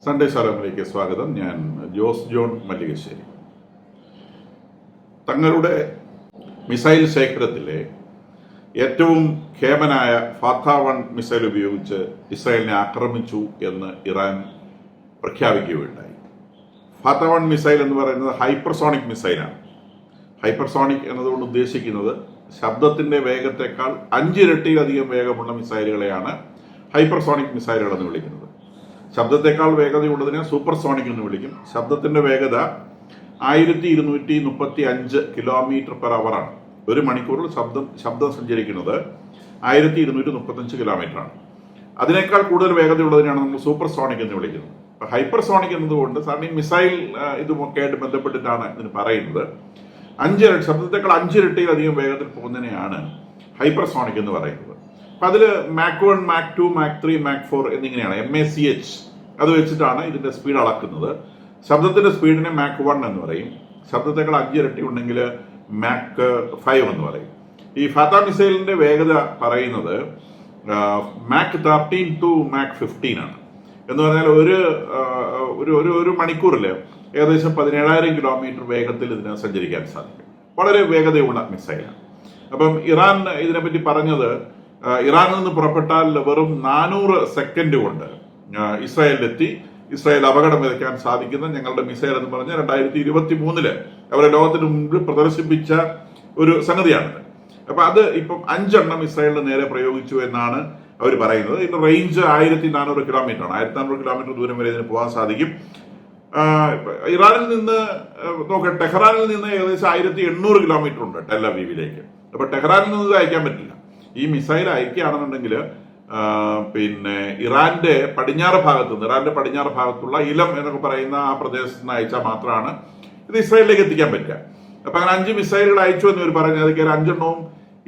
Sunday ശാലോമിലേക്ക് സ്വാഗതം. ഞാൻ Jose John Mallikassery. തങ്ങളുടെ മിസൈൽ ശേഖരത്തിലെ ഏറ്റവും ഖേമനായ ഫാത്ത-1 മിസൈൽ ഉപയോഗിച്ച് ഇസ്രായേലിനെ ആക്രമിച്ചു എന്ന് ഇറാൻ പ്രഖ്യാപിക്കുകയുണ്ടായി. ഫാത്ത-1 മിസൈൽ എന്ന് പറയുന്നത് ഹൈപ്പർസോണിക് മിസൈലാണ്. ഹൈപ്പർസോണിക് എന്നതുകൊണ്ട് ഉദ്ദേശിക്കുന്നത് ശബ്ദത്തിന്റെ വേഗത്തെക്കാൾ 5 ഇരട്ടിയിലധികം വേഗമുള്ള മിസൈലുകളെയാണ് ഹൈപ്പർസോണിക് മിസൈലുകൾ എന്ന് വിളിക്കുന്നത്. ശബ്ദത്തെക്കാൾ വേഗതയുള്ളതിനെ സൂപ്പർസോണിക് എന്ന് വിളിക്കും. ശബ്ദത്തിന്റെ വേഗത 1235 കിലോമീറ്റർ പെർ അവറാണ്. ഒരു മണിക്കൂറിൽ ശബ്ദം സഞ്ചരിക്കുന്നത് 1235 കിലോമീറ്റർ ആണ്. അതിനേക്കാൾ കൂടുതൽ വേഗതയുള്ളതിനാണ് നമ്മൾ സൂപ്പർസോണിക് എന്ന് വിളിക്കുന്നത്. ഹൈപ്പർസോണിക് എന്നതുകൊണ്ട് സാറിന് ഈ മിസൈൽ ഇതുമൊക്കെ ആയിട്ട് ബന്ധപ്പെട്ടിട്ടാണ് ഇതിന് പറയുന്നത്. ശബ്ദത്തെക്കാൾ 5 ഇരട്ടിയിലധികം വേഗത്തിൽ പോകുന്നതിനെയാണ് ഹൈപ്പർസോണിക് എന്ന് പറയുന്നത്. അപ്പൊ അതിൽ മാക് 1, മാക് 2, മാക് 3, മാക് 4 എന്നിങ്ങനെയാണ്. MACH അത് വെച്ചിട്ടാണ് ഇതിന്റെ സ്പീഡ് അളക്കുന്നത്. ശബ്ദത്തിന്റെ സ്പീഡിനെ മാക് 1 എന്ന് പറയും. ശബ്ദത്തെക്കാൾ 5 ഇരട്ടി ഉണ്ടെങ്കിൽ മാക് 5 എന്ന് പറയും. ഈ ഫാത്ത മിസൈലിന്റെ വേഗത പറയുന്നത് മാക് 13 ടു മാക് 15 ആണ്. എന്ന് പറഞ്ഞാൽ ഒരു മണിക്കൂറിൽ ഏകദേശം 17,000 കിലോമീറ്റർ വേഗത്തിൽ ഇതിന് സഞ്ചരിക്കാൻ സാധിക്കും. വളരെ വേഗതയുള്ള മിസൈലാണ്. അപ്പം ഇറാൻ ഇതിനെപ്പറ്റി പറഞ്ഞത്, ഇറാനിൽ നിന്ന് പുറപ്പെട്ടാൽ വെറും 400 സെക്കൻഡ് കൊണ്ട് ഇസ്രായേലിലെത്തി ഇസ്രായേൽ അപകടം വിതയ്ക്കാൻ സാധിക്കുന്ന ഞങ്ങളുടെ മിസൈൽ എന്ന് പറഞ്ഞ 2023 അവരെ ലോകത്തിന് മുമ്പിൽ പ്രദർശിപ്പിച്ച ഒരു സംഗതിയാണിത്. അപ്പൊ അത് ഇപ്പം 5 എണ്ണം ഇസ്രായേലിന് നേരെ പ്രയോഗിച്ചു എന്നാണ് അവർ പറയുന്നത്. ഇതിന്റെ റേഞ്ച് 1400 കിലോമീറ്റർ ആണ്. 1400 കിലോമീറ്റർ ദൂരം വരെ ഇതിന് പോകാൻ സാധിക്കും. ഇറാനിൽ നിന്ന് ടെഹ്റാനിൽ നിന്ന് ഏകദേശം 1800 കിലോമീറ്റർ ഉണ്ട് ടെൽ അവീവിലേക്ക്. അപ്പൊ ടെഹ്റാനിൽ നിന്ന് ഇത് അയക്കാൻ പറ്റില്ല. ഈ മിസൈൽ അയക്കുകയാണെന്നുണ്ടെങ്കിൽ ഇറാന്റെ പടിഞ്ഞാറ് ഭാഗത്തുള്ള ഇലം എന്നൊക്കെ പറയുന്ന ആ പ്രദേശത്ത് നിന്ന് അയച്ചാൽ മാത്രമാണ് ഇത് ഇസ്രായേലിലേക്ക് എത്തിക്കാൻ പറ്റുക. അപ്പൊ അങ്ങനെ 5 മിസൈലുകൾ അയച്ചു എന്ന് അവർ പറഞ്ഞു. അതൊക്കെ 5 എണ്ണവും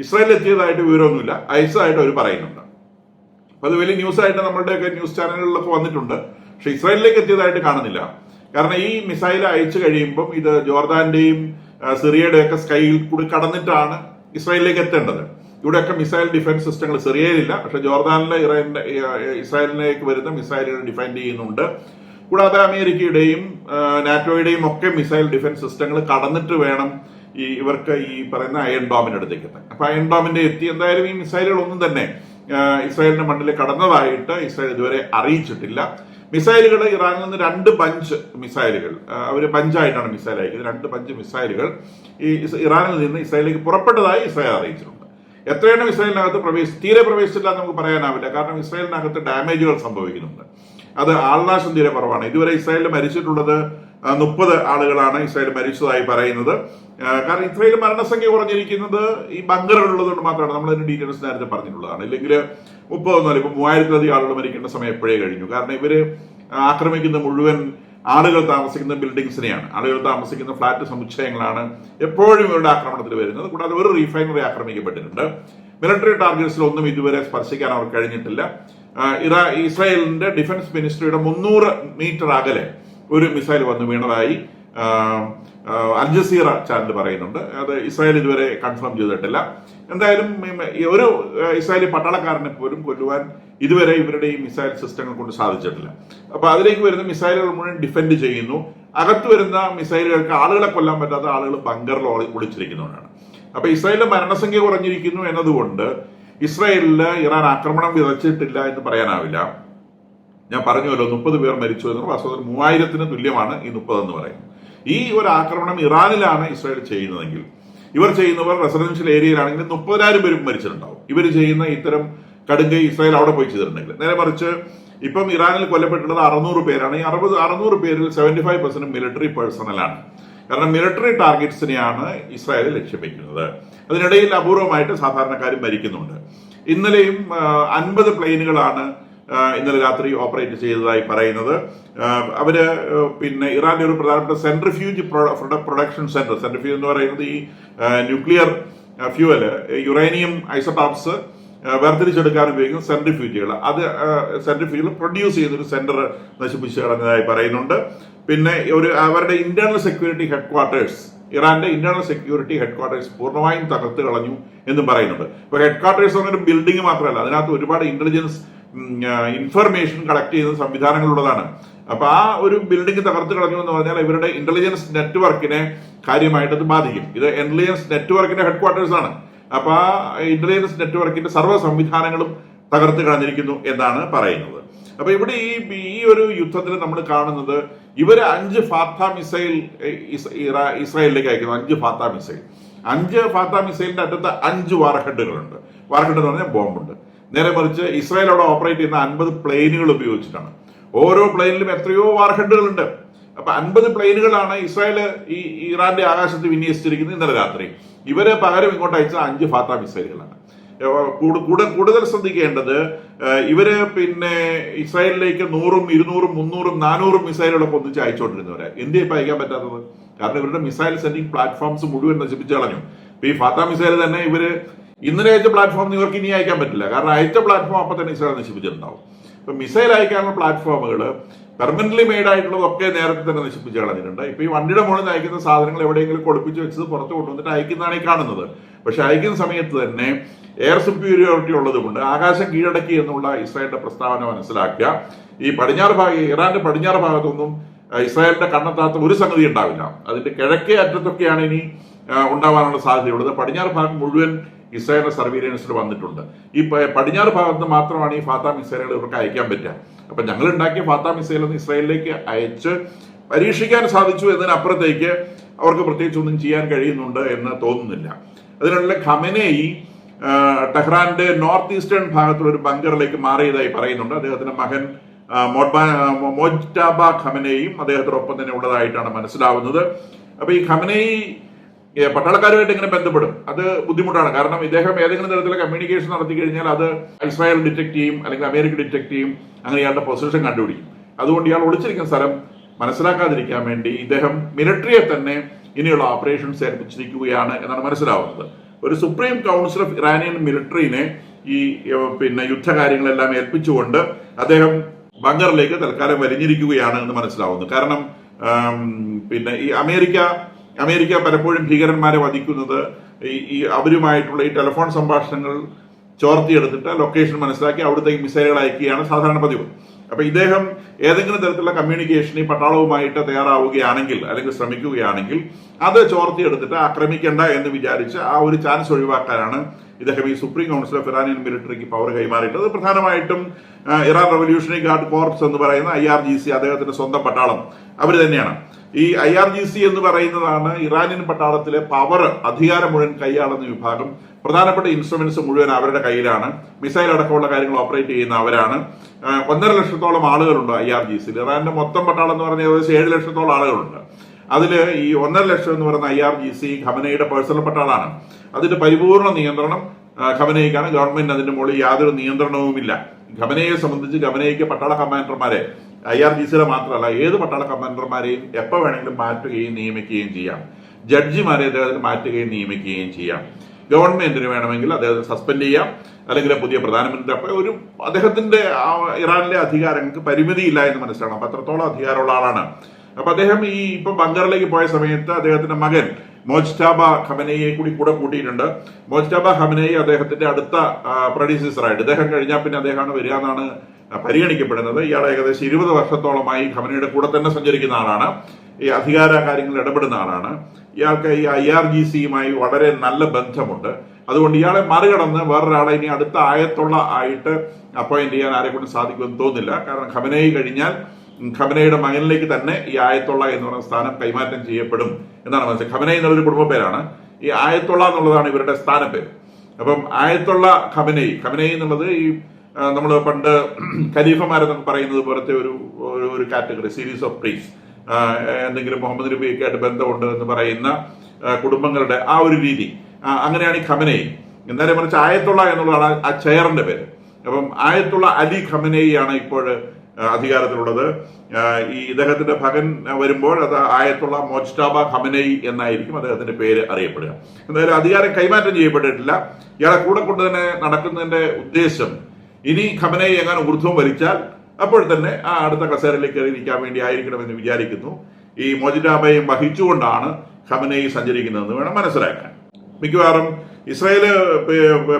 ഇസ്രായേലിൽ എത്തിയതായിട്ട് വിവരമൊന്നുമില്ല, അയച്ചതായിട്ട് അവർ പറയുന്നുണ്ട്. അപ്പൊ അത് വലിയ ന്യൂസായിട്ട് നമ്മളുടെയൊക്കെ ന്യൂസ് ചാനലുകളിലൊക്കെ വന്നിട്ടുണ്ട്. പക്ഷെ ഇസ്രായേലിലേക്ക് എത്തിയതായിട്ട് കാണുന്നില്ല. കാരണം ഈ മിസൈൽ അയച്ചു കഴിയുമ്പം ഇത് ജോർദാന്റെയും സിറിയയുടെയും ഒക്കെ സ്കൈയിൽ കൂടി കടന്നിട്ടാണ് ഇസ്രായേലിലേക്ക് എത്തേണ്ടത്. ഇവിടെയൊക്കെ മിസൈൽ ഡിഫൻസ് സിസ്റ്റങ്ങൾ സിറിയയിലില്ല, പക്ഷെ ജോർദാനിലെ ഇസ്രായേലിലേക്ക് വരുന്ന മിസൈലുകൾ ഡിഫെൻഡ് ചെയ്യുന്നുണ്ട്. കൂടാതെ അമേരിക്കയുടെയും നാറ്റോയുടെയും ഒക്കെ മിസൈൽ ഡിഫൻസ് സിസ്റ്റങ്ങൾ കടന്നിട്ട് വേണം ഇവർക്ക് ഈ പറയുന്ന അയൺ ഡോമിന്റെ അടുത്തേക്ക് എത്താൻ. അപ്പൊ അയൺ ഡോമിന്റെ എത്തി എന്തായാലും ഈ മിസൈലുകളൊന്നും തന്നെ ഇസ്രായേലിന്റെ മണ്ണിൽ കടന്നതായിട്ട് ഇസ്രായേൽ ഇതുവരെ അറിയിച്ചിട്ടില്ല. മിസൈലുകൾ ഇറാനിൽ നിന്ന് 2 ബഞ്ച് മിസൈലുകൾ, അവർ ബഞ്ചായിട്ടാണ് മിസൈൽ അയക്കുന്നത്. 2 ബഞ്ച് മിസൈലുകൾ ഈ ഇറാനിൽ നിന്ന് ഇസ്രായേലിലേക്ക് പുറപ്പെട്ടതായി ഇസ്രായേൽ അറിയിച്ചിട്ടുണ്ട്. എത്രയാണ് ഇസ്രായേലിനകത്ത് തീരെ പ്രവേശിച്ചില്ല എന്ന് നമുക്ക് പറയാനാവില്ല. കാരണം ഇസ്രായേലിനകത്ത് ഡാമേജുകൾ സംഭവിക്കുന്നുണ്ട്. അത് ആൾനാശം തീരെ കുറവാണ്. ഇതുവരെ ഇസ്രായേലിൽ മരിച്ചിട്ടുള്ളത് 30 ആളുകളാണ് ഇസ്രായേൽ മരിച്ചതായി പറയുന്നത്. കാരണം ഇസ്രായേൽ മരണസംഖ്യ കുറഞ്ഞിരിക്കുന്നത് ഈ ബങ്കറുകൾ ഉള്ളതുകൊണ്ട് മാത്രമാണ്. നമ്മൾ അതിന്റെ ഡീറ്റെയിൽസ് നേരത്തെ പറഞ്ഞിട്ടുള്ളതാണ്. ഇല്ലെങ്കിൽ 30 ഇപ്പൊ 3000-ലധികം ആളുകൾ മരിക്കേണ്ട സമയം എപ്പോഴേ കഴിഞ്ഞു. കാരണം ഇവര് ആക്രമിക്കുന്ന മുഴുവൻ ആളുകൾ താമസിക്കുന്ന ബിൽഡിങ്സിനെയാണ്, ആളുകൾ താമസിക്കുന്ന ഫ്ളാറ്റ് സമുച്ചയങ്ങളാണ് എപ്പോഴും ഇവരുടെ ആക്രമണത്തിൽ വരുന്നത്. കൂടാതെ ഒരു റീഫൈനറി ആക്രമിക്കപ്പെട്ടിട്ടുണ്ട്. മിലിറ്ററി ടാർഗറ്റ്സിൽ ഒന്നും ഇതുവരെ സ്പർശിക്കാൻ അവർക്ക് കഴിഞ്ഞിട്ടില്ല. ഇസ്രായേലിന്റെ ഡിഫൻസ് മിനിസ്ട്രിയുടെ 300 മീറ്റർ അകലെ ഒരു മിസൈൽ വന്ന് വീണതായി അൽ ജസീറ ചാനൽ പറയുന്നുണ്ട്. അത് ഇസ്രായേൽ ഇതുവരെ കൺഫേം ചെയ്തിട്ടില്ല. എന്തായാലും ഒരു ഇസ്രായേലി പട്ടാളക്കാരനെ പോലും കൊല്ലുവാൻ ഇതുവരെ ഇവരുടെ ഈ മിസൈൽ സിസ്റ്റങ്ങൾ കൊണ്ട് സാധിച്ചിട്ടില്ല. അപ്പൊ അതിലേക്ക് വരുന്ന മിസൈലുകൾ മുഴുവൻ ഡിഫെൻഡ് ചെയ്യുന്നു. അകത്ത് വരുന്ന മിസൈലുകൾക്ക് ആളുകളെ കൊല്ലാൻ പറ്റാത്ത ആളുകൾ ബങ്കറിൽ ഒളിച്ചിരിക്കുന്നവരാണ്. അപ്പൊ ഇസ്രായേലിന്റെ മരണസംഖ്യ കുറഞ്ഞിരിക്കുന്നു എന്നതുകൊണ്ട് ഇസ്രായേലില് ഇറാൻ ആക്രമണം വിതച്ചിട്ടില്ല എന്ന് പറയാനാവില്ല. ഞാൻ പറഞ്ഞുവല്ലോ 30 പേർ മരിച്ചു എന്ന്. വാസ്തവത്തിൽ 3000-ന് തുല്യമാണ് ഈ 30 എന്ന് പറയുന്നത്. ഈ ഒരു ആക്രമണം ഇറാനിലാണ് ഇസ്രായേൽ ചെയ്യുന്നതെങ്കിൽ, ഇവർ റെസിഡൻഷ്യൽ ഏരിയയിലാണെങ്കിൽ 30,000 പേരും മരിച്ചിട്ടുണ്ടാവും. ഇവർ ചെയ്യുന്ന ഇത്തരം കടുങ്കൈ ഇസ്രായേൽ അവിടെ പോയി ചെയ്തിട്ടുണ്ടെങ്കിൽ. നേരെ മറിച്ച് ഇപ്പം ഇറാനിൽ കൊല്ലപ്പെട്ടിട്ടുള്ളത് 600 പേരാണ്. ഈ 600 പേരിൽ 75% മിലിറ്ററി പേഴ്സണലാണ്. കാരണം മിലിറ്ററി ടാർഗറ്റ്സിനെയാണ് ഇസ്രായേൽ ലക്ഷ്യം വയ്ക്കുന്നത്. അതിനിടയിൽ അപൂർവമായിട്ട് സാധാരണക്കാരും മരിക്കുന്നുണ്ട്. ഇന്നലെയും 50 പ്ലെയിനുകളാണ് ഇന്നലെ രാത്രി ഓപ്പറേറ്റ് ചെയ്തതായി പറയുന്നത്. അവര് ഇറാന്റെ ഒരു പ്രധാനപ്പെട്ട സെൻട്രിഫ്യൂജ് പ്രൊഡക്ഷൻ സെൻട്രിഫ്യൂജ് എന്ന് പറയുന്നത് ഈ ന്യൂക്ലിയർ ഫ്യൂവല്, യുറേനിയം ഐസോടോപ്സ് വേർതിരിച്ചെടുക്കാൻ ഉപയോഗിക്കുന്ന സെൻട്രിഫ്യൂജുകൾ, അത് സെൻട്രിഫ്യൂജുകൾ പ്രൊഡ്യൂസ് ചെയ്തൊരു സെന്റർ നശിപ്പിച്ച് കളഞ്ഞതായി പറയുന്നുണ്ട്. അവരുടെ ഇന്റേണൽ സെക്യൂരിറ്റി ഹെഡ്ക്വാർട്ടേഴ്സ്, ഇറാന്റെ ഇന്റേണൽ സെക്യൂരിറ്റി ഹെഡ്ക്വാർട്ടേഴ്സ് പൂർണ്ണമായും തകർത്ത് കളഞ്ഞു എന്നും പറയുന്നുണ്ട്. ഇപ്പൊ ഹെഡ്ക്വാർട്ടേഴ്സ് എന്നൊരു ബിൽഡിംഗ് മാത്രമല്ല, അതിനകത്ത് ഒരുപാട് ഇന്റലിജൻസ് ഇൻഫർമേഷൻ കളക്ട് ചെയ്യുന്ന സംവിധാനങ്ങളുള്ളതാണ്. അപ്പൊ ആ ഒരു ബിൽഡിംഗ് തകർത്ത് കളഞ്ഞു എന്ന് പറഞ്ഞാൽ ഇവരുടെ ഇന്റലിജൻസ് നെറ്റ്വർക്കിനെ കാര്യമായിട്ട് അത് ബാധിക്കും. ഇത് ഇന്റലിജൻസ് നെറ്റ്വർക്കിന്റെ ഹെഡ്ക്വാർട്ടേഴ്സ് ആണ്. അപ്പൊ ആ ഇന്റലിജൻസ് നെറ്റ്വർക്കിന്റെ സർവ്വ സംവിധാനങ്ങളും തകർത്ത് കളഞ്ഞിരിക്കുന്നു എന്നാണ് പറയുന്നത്. അപ്പൊ ഇവിടെ ഈ ഒരു യുദ്ധത്തിൽ നമ്മൾ കാണുന്നത് ഇവര് 5 ഫാത്ത മിസൈൽ ഇസ്രായേലിലേക്ക് അയക്കുന്നു. 5 ഫാത്ത മിസൈൽ. 5 ഫാത്ത മിസൈലിന്റെ അറ്റത്ത് 5 വാർഹെഡുകളുണ്ട്. വാർഹെഡ് എന്ന് പറഞ്ഞാൽ ബോംബുണ്ട്. നേരെ മറിച്ച് ഇസ്രായേൽ അവിടെ ഓപ്പറേറ്റ് ചെയ്യുന്ന 50 പ്ലെയിനുകൾ ഉപയോഗിച്ചിട്ടാണ്. ഓരോ പ്ലെയിനിലും എത്രയോ വാർഹെഡുകളുണ്ട്. അപ്പൊ 50 പ്ലെയിനുകളാണ് ഇസ്രായേൽ ഇറാന്റെ ആകാശത്ത് വിന്യസിച്ചിരിക്കുന്നത് ഇന്നലെ രാത്രി. ഇവര് പകരം ഇങ്ങോട്ട് അയച്ച 5 ഫാത്ത മിസൈലുകളാണ്. കൂടുതൽ ശ്രദ്ധിക്കേണ്ടത് ഇവര് പിന്നെ ഇസ്രായേലിലേക്ക് 100ഉം 200ഉം 300ഉം 400ഉം മിസൈലുകളൊക്കെ ഒന്നിച്ച് അയച്ചുകൊണ്ടിരുന്നവരെ ഇന്ത്യയെ ഇപ്പൊ അയക്കാൻ പറ്റാത്തത് കാരണം ഇവരുടെ മിസൈൽ സെൻഡിങ് പ്ലാറ്റ്ഫോംസ് മുഴുവൻ നശിപ്പിച്ചു കളഞ്ഞു. ഇപ്പൊ ഈ ഫാത്ത മിസൈൽ തന്നെ ഇവര് ഇന്നലെ അയച്ച പ്ലാറ്റ്ഫോം ഇവർക്ക് ഇനി അയക്കാൻ പറ്റില്ല. കാരണം അയച്ച പ്ലാറ്റ്ഫോം അപ്പൊ തന്നെ ഇസ്രായേൽ നശിപ്പിച്ചിട്ടുണ്ടാവും. ഇപ്പൊ മിസൈൽ അയക്കാനുള്ള പ്ലാറ്റ്ഫോമുകൾ പെർമനന്റ്ലി മെയ്ഡ് ആയിട്ടുള്ളതൊക്കെ നേരത്തെ തന്നെ നശിപ്പിച്ച് കളഞ്ഞിട്ടുണ്ട്. ഇപ്പൊ ഈ വണ്ടിയുടെ മുകളിൽ നിന്ന് അയക്കുന്ന സാധനങ്ങൾ എവിടെയെങ്കിലും കൊടുപ്പിച്ച് വെച്ചത് പുറത്ത് കൊണ്ടുവന്നിട്ട് അയക്കുന്നതാണ് ഈ കാണുന്നത്. പക്ഷെ അയക്കുന്ന സമയത്ത് തന്നെ എയർ സുപ്പീരിയോറിറ്റി ഉള്ളതുകൊണ്ട് ആകാശം കീഴടക്കി എന്നുള്ള ഇസ്രായേലിന്റെ പ്രസ്താവന മനസ്സിലാക്കുക. ഈ ഇറാന്റെ പടിഞ്ഞാറ് ഭാഗത്തൊന്നും ഇസ്രായേലിന്റെ കണ്ണെത്താത്ത ഒരു സംഗതി ഉണ്ടാവില്ല. അതിന്റെ കിഴക്കേ അറ്റത്തൊക്കെയാണ് ഇനി ഉണ്ടാവാനുള്ള സാധ്യതയുള്ളത്. പടിഞ്ഞാറ് ഭാഗം മുഴുവൻ ഇസ്രായേലിന്റെ സർവീലൻസിൽ വന്നിട്ടുണ്ട്. ഈ പടിഞ്ഞാറ് ഭാഗത്ത് മാത്രമാണ് ഈ ഫാത്ത മിസൈലുകൾ ഇവർക്ക് അയക്കാൻ പറ്റുക. അപ്പൊ ഞങ്ങൾ ഉണ്ടാക്കിയ ഫാത്ത മിസൈൽ ഒന്ന് ഇസ്രായേലിലേക്ക് അയച്ച് പരീക്ഷിക്കാൻ സാധിച്ചു എന്നതിനപ്പുറത്തേക്ക് അവർക്ക് പ്രത്യേകിച്ച് ഒന്നും ചെയ്യാൻ കഴിയുന്നുണ്ട് എന്ന് തോന്നുന്നില്ല. അതിനുള്ള ഖമനേയി ടെഹ്റാന്റെ നോർത്ത് ഈസ്റ്റേൺ ഭാഗത്തുള്ള ഒരു ബങ്കറിലേക്ക് മാറിയതായി പറയുന്നുണ്ട്. അദ്ദേഹത്തിന്റെ മകൻ മോജ്ടാബ ഖമനേയും അദ്ദേഹത്തിനൊപ്പം തന്നെ ഉള്ളതായിട്ടാണ് മനസ്സിലാവുന്നത്. അപ്പൊ ഈ ഖമനേയി പട്ടാളക്കാരുമായിട്ട് എങ്ങനെ ബന്ധപ്പെടും? അത് ബുദ്ധിമുട്ടാണ്. കാരണം ഇദ്ദേഹം ഏതെങ്കിലും തരത്തിലുള്ള കമ്മ്യൂണിക്കേഷൻ നടത്തി കഴിഞ്ഞാൽ അത് ഇസ്രായേൽ ഡിറ്റക്ട് ചെയ്യും, അല്ലെങ്കിൽ അമേരിക്ക ഡിറ്റക്ട് ചെയ്യും. അങ്ങനെ ഇയാളുടെ പൊസിഷൻ കണ്ടുപിടിക്കും. അതുകൊണ്ട് ഇയാൾ ഒളിച്ചിരിക്കുന്ന സ്ഥലം മനസ്സിലാക്കാതിരിക്കാൻ വേണ്ടി ഇദ്ദേഹം മിലിറ്ററിയെ തന്നെ ഇനിയുള്ള ഓപ്പറേഷൻസ് ഏൽപ്പിച്ചിരിക്കുകയാണ് എന്നാണ് മനസ്സിലാവുന്നത്. ഒരു സുപ്രീം കൗൺസിൽ ഓഫ് ഇറാനിയൻ മിലിറ്ററിനെ ഈ യുദ്ധകാര്യങ്ങളെല്ലാം ഏൽപ്പിച്ചുകൊണ്ട് അദ്ദേഹം ബങ്കറിലേക്ക് തൽക്കാലം വലിഞ്ഞിരിക്കുകയാണ് എന്ന് മനസ്സിലാവുന്നു. കാരണം ഈ അമേരിക്ക പലപ്പോഴും ഭീകരന്മാരെ വധിക്കുന്നത് ഈ അവരുമായിട്ടുള്ള ഈ ടെലിഫോൺ സംഭാഷണങ്ങൾ ചോർത്തിയെടുത്തിട്ട് ലൊക്കേഷൻ മനസ്സിലാക്കി അവിടുത്തെ മിസൈലുകൾ അയക്കുകയാണ് സാധാരണ പതിവ്. അപ്പൊ ഇദ്ദേഹം ഏതെങ്കിലും തരത്തിലുള്ള കമ്മ്യൂണിക്കേഷൻ ഈ പട്ടാളവുമായിട്ട് തയ്യാറാവുകയാണെങ്കിൽ അല്ലെങ്കിൽ ശ്രമിക്കുകയാണെങ്കിൽ അത് ചോർത്തിയെടുത്തിട്ട് ആക്രമിക്കേണ്ട എന്ന് വിചാരിച്ച് ആ ഒരു ചാൻസ് ഒഴിവാക്കാനാണ് ഇദ്ദേഹം ഈ സുപ്രീം കൗൺസിൽ ഓഫ് ഇറാനിയൻ മിലിറ്ററിക്ക് പവർ കൈമാറിയിട്ടത്. പ്രധാനമായിട്ടും ഇറാൻ റവല്യൂഷണറി ഗാർഡ് കോർപ്സ് എന്ന് പറയുന്ന IRGC അദ്ദേഹത്തിന്റെ സ്വന്തം പട്ടാളം അവർ തന്നെയാണ്. ഈ IRGC എന്ന് പറയുന്നതാണ് ഇറാനിയൻ പട്ടാളത്തിലെ പവർ അധികാരം മുഴുവൻ കൈയാളുന്ന വിഭാഗം. പ്രധാനപ്പെട്ട ഇൻസ്ട്രുമെന്റ്സ് മുഴുവൻ അവരുടെ കയ്യിലാണ്. മിസൈൽ അടക്കമുള്ള കാര്യങ്ങൾ ഓപ്പറേറ്റ് ചെയ്യുന്ന അവരാണ്. 1.5 ലക്ഷത്തോളം ആളുകളുണ്ട് IRGC. ഇറാന്റെ മൊത്തം പട്ടാളം എന്ന് പറഞ്ഞാൽ ഏകദേശം 7 ലക്ഷത്തോളം ആളുകളുണ്ട്. അതിൽ ഈ 1.5 ലക്ഷം എന്ന് പറയുന്ന IRGC ഖമനയുടെ പേഴ്സണൽ പട്ടാളാണ്. അതിന്റെ പരിപൂർണ നിയന്ത്രണം ഖമനയ്ക്കാണ്. ഗവൺമെന്റ് അതിന്റെ മുകളിൽ യാതൊരു നിയന്ത്രണവുമില്ല. ഖമനയെ സംബന്ധിച്ച് ഖമനയ്ക്ക് പട്ടാള കമാൻഡർമാരെ IRGCയിലെ മാത്രമല്ല ഏത് പട്ടാള കമാൻഡർമാരെയും എപ്പോൾ വേണമെങ്കിലും മാറ്റുകയും നിയമിക്കുകയും ചെയ്യാം. ജഡ്ജിമാരെ അദ്ദേഹത്തിന് മാറ്റുകയും നിയമിക്കുകയും ചെയ്യാം. ഗവൺമെന്റിന് വേണമെങ്കിൽ അദ്ദേഹത്തെ സസ്പെൻഡ് ചെയ്യാം, അല്ലെങ്കിൽ പുതിയ പ്രധാനമന്ത്രി. അപ്പൊ അദ്ദേഹത്തിന്റെ ഇറാനിലെ അധികാരങ്ങൾക്ക് പരിമിതിയില്ല എന്ന് മനസ്സിലാക്കണം. അപ്പൊ അത്രത്തോളം അധികാരമുള്ള ആളാണ്. അപ്പൊ അദ്ദേഹം ഇപ്പൊ ബങ്കറിലേക്ക് പോയ സമയത്ത് അദ്ദേഹത്തിന്റെ മകൻ മോജ്ടാബ ഖമനയെ കൂടെ കൂട്ടിയിട്ടുണ്ട്. മോജ്ടാബ ഖമനയി അദ്ദേഹത്തിന്റെ അടുത്ത പ്രൊഡ്യൂസറായിട്ട് ഇദ്ദേഹം കഴിഞ്ഞാൽ പിന്നെ അദ്ദേഹമാണ് വരിക എന്നാണ് പരിഗണിക്കപ്പെടുന്നത്. ഇയാൾ ഏകദേശം 20 വർഷത്തോളമായി ഖമനയുടെ കൂടെ തന്നെ സഞ്ചരിക്കുന്ന ആളാണ്. ഈ അധികാര കാര്യങ്ങളിൽ ഇടപെടുന്ന ആളാണ്. ഇയാൾക്ക് ഈ IRGCയുമായി വളരെ നല്ല ബന്ധമുണ്ട്. അതുകൊണ്ട് ഇയാളെ മറികടന്ന് വേറൊരാളെ ഇനി അടുത്ത ആയത്തുള്ള ആയിട്ട് അപ്പോയിന്റ് ചെയ്യാൻ ആരെക്കൊണ്ട് സാധിക്കുമെന്ന് തോന്നുന്നില്ല. കാരണം ഖമനയി കഴിഞ്ഞാൽ ഖമനയുടെ മകനിലേക്ക് തന്നെ ഈ ആയത്തുള്ള എന്ന് പറയുന്ന സ്ഥാനം കൈമാറ്റം ചെയ്യപ്പെടും എന്നാണ് മനസ്സിലായത്. ഖമനയി എന്നുള്ളൊരു കുടുംബ പേരാണ്. ഈ ആയത്തുള്ള എന്നുള്ളതാണ് ഇവരുടെ സ്ഥാനപ്പേര്. അപ്പം ആയത്തുള്ള ഖമനയി എന്നുള്ളത് ഈ നമ്മൾ പണ്ട് ഖലീഫമാരെന്നൊക്കെ പറയുന്നത് പോലത്തെ ഒരു കാറ്റഗറി, സീരീസ് ഓഫ് പ്രീസ്, എന്തെങ്കിലും മുഹമ്മദ് നബിയൊക്കെ ആയിട്ട് ബന്ധമുണ്ട് എന്ന് പറയുന്ന കുടുംബങ്ങളുടെ ആ ഒരു രീതി. അങ്ങനെയാണ് ഈ ഖമനയി. നേരെ മറിച്ച് ആയത്തുള്ള എന്നുള്ളതാണ് ആ ചെയറിന്റെ പേര്. അപ്പം ആയത്തുള്ള അലി ഖമനയി ആണ് ഇപ്പോൾ അധികാരത്തിലുള്ളത്. ഈ ഇദ്ദേഹത്തിന്റെ മകൻ വരുമ്പോൾ അത് ആയത്തുള്ള മോജ്ടാബ ഖമനയി എന്നായിരിക്കും അദ്ദേഹത്തിന്റെ പേര് അറിയപ്പെടുക. എന്തായാലും അധികാരം കൈമാറ്റം ചെയ്യപ്പെട്ടിട്ടില്ല. ഇയാളെ കൂടെ കൊണ്ട് തന്നെ നടക്കുന്നതിന്റെ ഉദ്ദേശം ഇനി ഖമനയി എങ്ങനെ ഊർധ്വം വലിച്ചാൽ അപ്പോൾ തന്നെ ആ അടുത്ത കസേരയിലേക്ക് കയറിയിരിക്കാൻ വേണ്ടി ആയിരിക്കണമെന്ന് വിചാരിക്കുന്നു. ഈ മോജ്ടാബയെ വഹിച്ചുകൊണ്ടാണ് ഖമനയി സഞ്ചരിക്കുന്നതെന്ന് വേണം മനസ്സിലാക്കാൻ. മിക്കവാറും ഇസ്രായേല്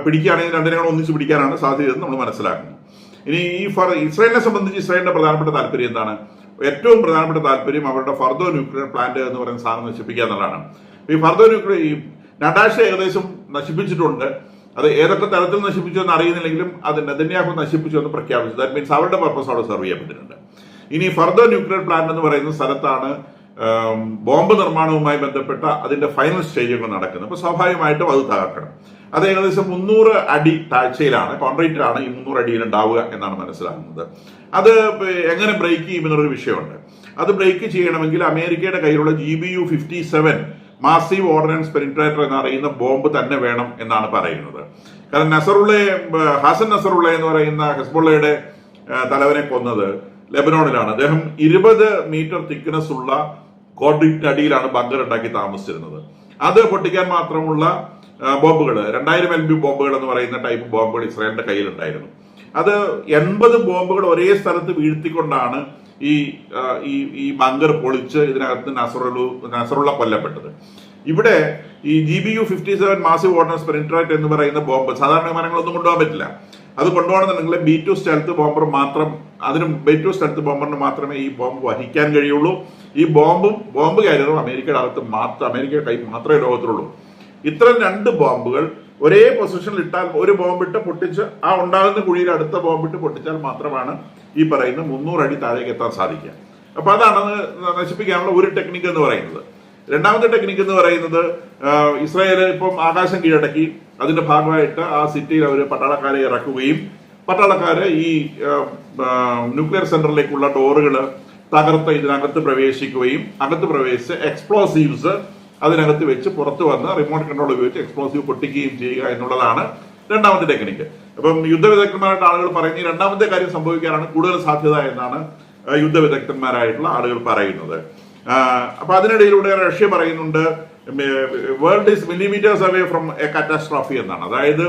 പിടിക്കുകയാണെങ്കിൽ രണ്ടിനെ ഒന്നിച്ച് പിടിക്കാനാണ് സാധ്യതയെന്ന് നമ്മൾ മനസ്സിലാക്കുന്നത്. ഇനി ഇസ്രായേലിനെ സംബന്ധിച്ച് ഇസ്രായേലിന്റെ പ്രധാനപ്പെട്ട താല്പര്യം എന്താണ്? ഏറ്റവും പ്രധാനപ്പെട്ട താല്പര്യം അവരുടെ ഫർദോ ന്യൂക്ലിയർ പ്ലാന്റ് എന്ന് പറയുന്ന സാധനം നശിപ്പിക്കുക എന്നുള്ളതാണ്. ഈ ഫർദോ ന്യൂക്ലിയർ ഈ നടാഷ ഏകദേശം നശിപ്പിച്ചിട്ടുണ്ട്. അത് ഏതൊക്കെ തരത്തിൽ നശിപ്പിച്ചു എന്ന് അറിയുന്നില്ലെങ്കിലും അത് നെതന്യാഹു നശിപ്പിച്ചു എന്ന് പ്രഖ്യാപിച്ചു. ദാറ്റ് മീൻസ് അവരുടെ പർപ്പസ് അവിടെ സെർവ് ചെയ്യപ്പെട്ടിട്ടുണ്ട്. ഇനി ഫർദോ ന്യൂക്ലിയർ പ്ലാന്റ് എന്ന് പറയുന്ന സ്ഥലത്താണ് ബോംബ് നിർമ്മാണവുമായി ബന്ധപ്പെട്ട അതിന്റെ ഫൈനൽ സ്റ്റേജുകൾ നടക്കുന്നത്. അപ്പോൾ സ്വാഭാവികമായിട്ടും അത് തകർക്കണം. അത് ഏകദേശം 300 അടി താഴ്ചയിലാണ്, കോൺക്രീറ്റിലാണ് ഈ 300 അടിയിൽ ഉണ്ടാവുക എന്നാണ് മനസ്സിലാകുന്നത്. അത് എങ്ങനെ ബ്രേക്ക് ചെയ്യും എന്നൊരു വിഷയമുണ്ട്. അത് ബ്രേക്ക് ചെയ്യണമെങ്കിൽ അമേരിക്കയുടെ കയ്യിലുള്ള GBU 57 മാസീവ് ഓർഡിനൻസ് പെനിട്രേറ്റർ എന്നറിയുന്ന ബോംബ് തന്നെ വേണം എന്നാണ് പറയുന്നത്. കാരണം ഹാസൻ നസറുള്ള എന്ന് പറയുന്ന ഹെസ്ബുള്ളയുടെ തലവനെ കൊന്നത് ലെബനോണിലാണ്. അദ്ദേഹം 20 മീറ്റർ തിക്നെസ് ഉള്ള കോൺക്രീറ്റ് അടിയിലാണ് ബങ്കർ ഉണ്ടാക്കി താമസിച്ചിരുന്നത്. അത് പൊട്ടിക്കാൻ മാത്രമുള്ള ബോംബുകൾ 2000 LB ബോംബുകൾ എന്ന് പറയുന്ന ടൈപ്പ് ബോംബുകൾ ഇസ്രായേലിന്റെ കയ്യിലുണ്ടായിരുന്നു. അത് 80 ബോംബുകൾ ഒരേ സ്ഥലത്ത് വീഴ്ത്തിക്കൊണ്ടാണ് ഈ ബങ്കർ പൊളിച്ച് ഇതിനകത്ത് നസറുള്ള കൊല്ലപ്പെട്ടത്. ഇവിടെ ഈ GBU 57 മാസീവ് ഓർഡിനൻസ് പെനിട്രേറ്റർ എന്ന് പറയുന്ന ബോംബ് സാധാരണ വിമാനങ്ങളൊന്നും കൊണ്ടുപോകാൻ പറ്റില്ല. അത് കൊണ്ടുപോകണമെന്നുണ്ടെങ്കിൽ B2 സ്റ്റെൽത്ത് ബോംബർ മാത്രം, B2 സ്റ്റെൽത്ത് ബോംബറിന് മാത്രമേ ഈ ബോംബ് വഹിക്കാൻ കഴിയുള്ളൂ. ഈ ബോംബ് കാരിയറും അമേരിക്കയുടെ കൈ മാത്രമേ ലോകത്തിലുള്ളൂ. ഇത്തരം 2 ബോംബുകൾ ഒരേ പൊസിഷനിൽ ഇട്ടാൽ, ഒരു ബോംബിട്ട് പൊട്ടിച്ച് ആ ഉണ്ടാകുന്ന കുഴിയിൽ അടുത്ത ബോംബിട്ട് പൊട്ടിച്ചാൽ മാത്രമാണ് ഈ പറയുന്ന 300 അടി താഴേക്ക് എത്താൻ സാധിക്കുക. അപ്പൊ അതാണ് നശിപ്പിക്കാനുള്ള ഒരു ടെക്നിക്ക് എന്ന് പറയുന്നത്. രണ്ടാമത്തെ ടെക്നിക്ക് എന്ന് പറയുന്നത് ഇസ്രായേൽ ഇപ്പം ആകാശം കീഴടക്കി അതിന്റെ ഭാഗമായിട്ട് ആ സിറ്റിയിൽ അവർ പട്ടാളക്കാരെ ഇറക്കുകയും പട്ടാളക്കാര് ഈ ന്യൂക്ലിയർ സെന്ററിലേക്കുള്ള ഡോറുകൾ തകർത്ത് ഇതിനകത്ത് പ്രവേശിക്കുകയും അകത്ത് പ്രവേശിച്ച് എക്സ്പ്ലോസീവ്സ് അതിനകത്ത് വെച്ച് പുറത്തു വന്ന് റിമോട്ട് കൺട്രോൾ ഉപയോഗിച്ച് എക്സ്പ്ലോസീവ് പൊട്ടിക്കുകയും ചെയ്യുക എന്നുള്ളതാണ് രണ്ടാമത്തെ ടെക്നിക്ക്. അപ്പം യുദ്ധവിദഗ്ധന്മാരായിട്ട് ആളുകൾ പറയുന്ന ഈ രണ്ടാമത്തെ കാര്യം സംഭവിക്കാനാണ് കൂടുതൽ സാധ്യത എന്നാണ് യുദ്ധവിദഗ്ധന്മാരായിട്ടുള്ള ആളുകൾ പറയുന്നത്. അപ്പൊ അതിനിടയിലൂടെ റഷ്യ പറയുന്നുണ്ട് world is millimetres away from a catastrophe എന്നാണ്. അതായത്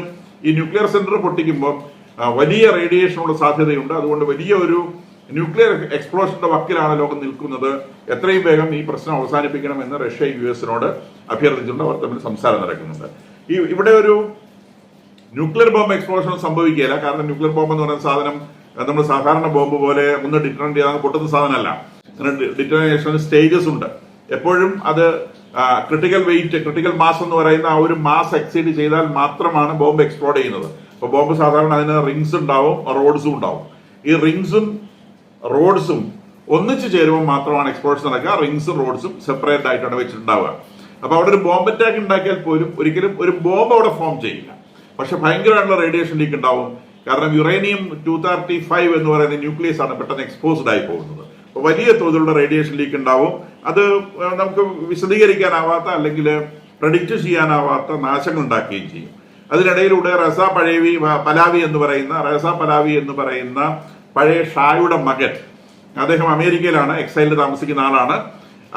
ഈ ന്യൂക്ലിയർ സെന്റർ പൊട്ടിക്കുമ്പോൾ വലിയ റേഡിയേഷനുള്ള സാധ്യതയുണ്ട്. അതുകൊണ്ട് വലിയ ഒരു ന്യൂക്ലിയർ എക്സ്പ്ലോഷന്റെ വക്കിലാണ് ലോകം നിൽക്കുന്നത്. എത്രയും വേഗം ഈ പ്രശ്നം അവസാനിപ്പിക്കണമെന്ന് റഷ്യ US-നോട് അഭ്യർത്ഥിച്ചുകൊണ്ട് അവർ തമ്മിൽ സംസാരം നടക്കുന്നുണ്ട്. ഇവിടെ ഒരു ന്യൂക്ലിയർ ബോംബ് എക്സ്പ്ലോഷൻ സംഭവിക്കുകയില്ല. കാരണം ന്യൂക്ലിയർ ബോംബ് എന്ന് പറയുന്ന സാധനം നമ്മൾ സാധാരണ ബോംബ് പോലെ ഒന്ന് ഡിറ്ററന്റ് ചെയ്യാൻ പൊട്ടുന്ന സാധനമല്ല. ഡിറ്ററേഷൻ സ്റ്റേജസ് ഉണ്ട്. എപ്പോഴും അത് ക്രിട്ടിക്കൽ മാസ് എന്ന് പറയുന്ന ആ ഒരു മാസ് എക്സീഡ് ചെയ്താൽ മാത്രമാണ് ബോംബ് എക്സ്പ്ലോഡ് ചെയ്യുന്നത്. അപ്പൊ ബോംബ് സാധാരണ അതിന് റിങ്സ് ഉണ്ടാവും, റോഡ്സും ഉണ്ടാവും. ഈ റിങ്സും റോഡ്സും ഒന്നിച്ചു ചേരുമ്പോൾ മാത്രമാണ് എക്സ്പ്ലോഷൻ നടക്കുക. റിങ്സും റോഡ്സും സെപ്പറേറ്റ് ആയിട്ടാണ് വെച്ചിട്ടുണ്ടാവുക. അപ്പൊ അവിടെ ഒരു ബോംബ് അറ്റാക്ക് ഉണ്ടാക്കിയാൽ പോലും ഒരിക്കലും ഒരു ബോംബ് അവിടെ ഫോം ചെയ്യില്ല. പക്ഷെ ഭയങ്കരമായിട്ടുള്ള റേഡിയേഷൻ ലീക്ക് ഉണ്ടാവും. കാരണം യുറേനിയം 235 എന്ന് പറയുന്ന ന്യൂക്ലിയസ് ആണ് പെട്ടെന്ന് എക്സ്പോസ്ഡ് ആയി പോകുന്നത്. അപ്പോൾ വലിയ തോതിലുള്ള റേഡിയേഷൻ ലീക്ക് ഉണ്ടാവും. അത് നമുക്ക് വിശദീകരിക്കാനാവാത്ത അല്ലെങ്കിൽ പ്രഡിക്റ്റ് ചെയ്യാനാവാത്ത നാശങ്ങൾ ഉണ്ടാക്കുകയും ചെയ്യും. അതിനിടയിലൂടെ റസാ പലാവി എന്ന് പറയുന്ന പഴയ ഷായുടെ മകൻ, അദ്ദേഹം അമേരിക്കയിലാണ്, എക്സൈലിൽ താമസിക്കുന്ന ആളാണ്.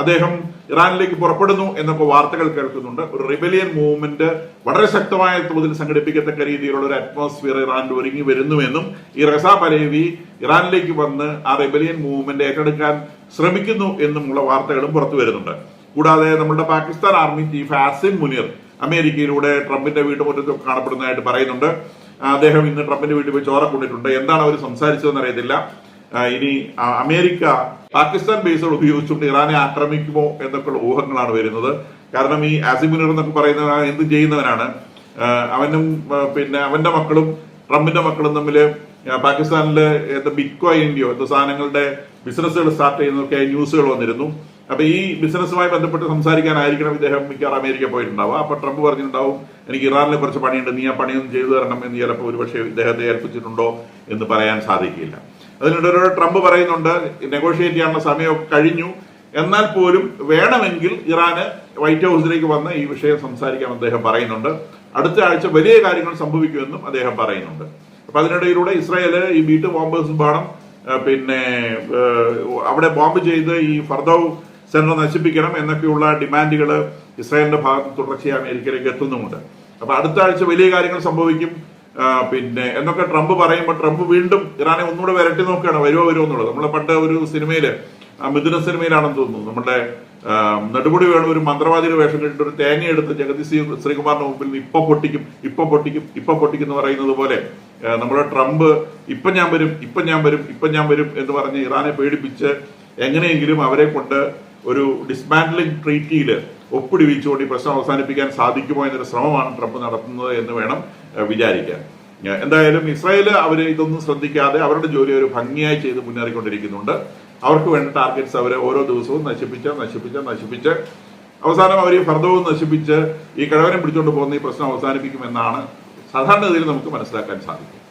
അദ്ദേഹം ഇറാനിലേക്ക് പുറപ്പെടുന്നു എന്നൊക്കെ വാർത്തകൾ കേൾക്കുന്നുണ്ട്. ഒരു റിബലിയൻ മൂവ്മെന്റ് വളരെ ശക്തമായ തോതിൽ സംഘടിപ്പിക്കത്തക്ക രീതിയിലുള്ള ഒരു അറ്റ്മോസ്ഫിയർ ഇറാനിൽ ഒരുങ്ങി വരുന്നുവെന്നും ഈ റസാ പലേവി ഇറാനിലേക്ക് വന്ന് ആ റിബലിയൻ മൂവ്മെന്റ് ഏറ്റെടുക്കാൻ ശ്രമിക്കുന്നു എന്നുമുള്ള വാർത്തകളും പുറത്തു വരുന്നുണ്ട്. കൂടാതെ നമ്മുടെ പാകിസ്ഥാൻ ആർമി ചീഫ് ആസിം മുനീർ അമേരിക്കയിലൂടെ ട്രംപിന്റെ വീട്ടുമുറ്റത്തൊക്കെ കാണപ്പെടുന്നതായിട്ട് പറയുന്നുണ്ട്. അദ്ദേഹം ഇന്ന് ട്രംപിന്റെ വീട്ടിൽ പോയി ചോര കൊണ്ടിട്ടുണ്ട്. എന്താണ് അവർ സംസാരിച്ചതെന്ന് അറിയത്തില്ല. ഇനി അമേരിക്ക പാകിസ്ഥാൻ ബേസുകൾ ഉപയോഗിച്ചുകൊണ്ട് ഇറാനെ ആക്രമിക്കുമോ എന്നൊക്കെയുള്ള ഊഹങ്ങളാണ് വരുന്നത്. കാരണം ഈ ആസിം മുനീർ എന്നൊക്കെ പറയുന്ന എന്ത് ചെയ്യുന്നവനാണ്. അവന്റെ മക്കളും ട്രംപിന്റെ മക്കളും തമ്മിൽ പാകിസ്ഥാനില് ബിറ്റ് കോയിന്റെയോ സാധനങ്ങളുടെ ബിസിനസ്സുകൾ സ്റ്റാർട്ട് ചെയ്യുന്നതൊക്കെ ന്യൂസുകൾ വന്നിരുന്നു. അപ്പൊ ഈ ബിസിനസ്സുമായി ബന്ധപ്പെട്ട് സംസാരിക്കാനായിരിക്കണം ഇദ്ദേഹം മിക്കവാറും അമേരിക്ക പോയിട്ടുണ്ടാവുക. അപ്പൊ ട്രംപ് പറഞ്ഞിട്ടുണ്ടാവും എനിക്ക് ഇറാനിലെ കുറച്ച് പണിയുണ്ട്, നീ ആ പണിയൊന്നും ചെയ്തു തരണം എന്ന് ചിലപ്പോൾ ഒരുപക്ഷെ ഇദ്ദേഹത്തെ ഏൽപ്പിച്ചിട്ടുണ്ടോ എന്ന് പറയാൻ സാധിക്കില്ല. അതിനിടെ ട്രംപ് പറയുന്നുണ്ട് നെഗോഷിയേറ്റ് ചെയ്യാനുള്ള സമയമൊക്കെ കഴിഞ്ഞു, എന്നാൽ പോലും വേണമെങ്കിൽ ഇറാന് വൈറ്റ് ഹൗസിലേക്ക് വന്ന് ഈ വിഷയം സംസാരിക്കാൻ അദ്ദേഹം പറയുന്നുണ്ട്. അടുത്ത ആഴ്ച വലിയ കാര്യങ്ങൾ സംഭവിക്കുമെന്നും അദ്ദേഹം പറയുന്നുണ്ട്. അപ്പൊ അതിനിടയിലൂടെ ഇസ്രായേല് ഈ ബീറ്റ് ബോംബേഴ്സ് ബാണം അവിടെ ബോംബ് ചെയ്ത് ഈ ഫർദൌ സെന്റർ നശിപ്പിക്കണം എന്നൊക്കെയുള്ള ഡിമാൻഡുകൾ ഇസ്രായേലിന്റെ ഭാഗത്ത് തുടർച്ചയായി അമേരിക്കയിലേക്ക് എത്തുന്നുമുണ്ട്. അപ്പൊ അടുത്ത ആഴ്ച വലിയ കാര്യങ്ങൾ സംഭവിക്കും എന്നൊക്കെ ട്രംപ് പറയുമ്പോൾ ട്രംപ് വീണ്ടും ഇറാനെ ഒന്നുകൂടെ വരട്ടി നോക്കുകയാണ്, വരുമോ എന്നുള്ളത്. നമ്മളെ പണ്ട് ഒരു സിനിമയില് മിഥുന സിനിമയിലാണെന്ന് തോന്നുന്നു, നമ്മുടെ നെടുമുടി വേണം ഒരു മന്ത്രവാദിയുടെ വേഷം കെട്ടിട്ട് ഒരു തേങ്ങ എടുത്ത് ജഗതി ശ്രീകുമാറിന്റെ മുമ്പിൽ ഇപ്പൊ പൊട്ടിക്കും എന്ന് പറയുന്നത് പോലെ നമ്മുടെ ട്രംപ് ഇപ്പൊ ഞാൻ വരും എന്ന് പറഞ്ഞ് ഇറാനെ പേടിപ്പിച്ച് എങ്ങനെയെങ്കിലും അവരെ കൊണ്ട് ഒരു ഡിസ്മാൻഡലിംഗ് ട്രീറ്റിയിൽ ഒപ്പിടിവിച്ചുകൊണ്ട് ഈ പ്രശ്നം അവസാനിപ്പിക്കാൻ സാധിക്കുമോ എന്നൊരു ശ്രമമാണ് ട്രംപ് നടത്തുന്നത് എന്ന് വേണം വിചാരിക്കാൻ. എന്തായാലും ഇസ്രായേൽ അവർ ഇതൊന്നും ശ്രദ്ധിക്കാതെ അവരുടെ ജോലി ഒരു ഭംഗിയായി ചെയ്ത് മുന്നേറിക്കൊണ്ടിരിക്കുന്നുണ്ട്. അവർക്ക് വേണ്ട ടാർഗറ്റ്സ് അവർ ഓരോ ദിവസവും നശിപ്പിച്ച് അവസാനം അവർ ഈ ഫർദവും നശിപ്പിച്ച് ഈ കിഴവനെ പിടിച്ചുകൊണ്ട് പോകുന്ന ഈ പ്രശ്നം അവസാനിപ്പിക്കുമെന്നാണ് സാധാരണഗതിയിൽ നമുക്ക് മനസ്സിലാക്കാൻ സാധിക്കും.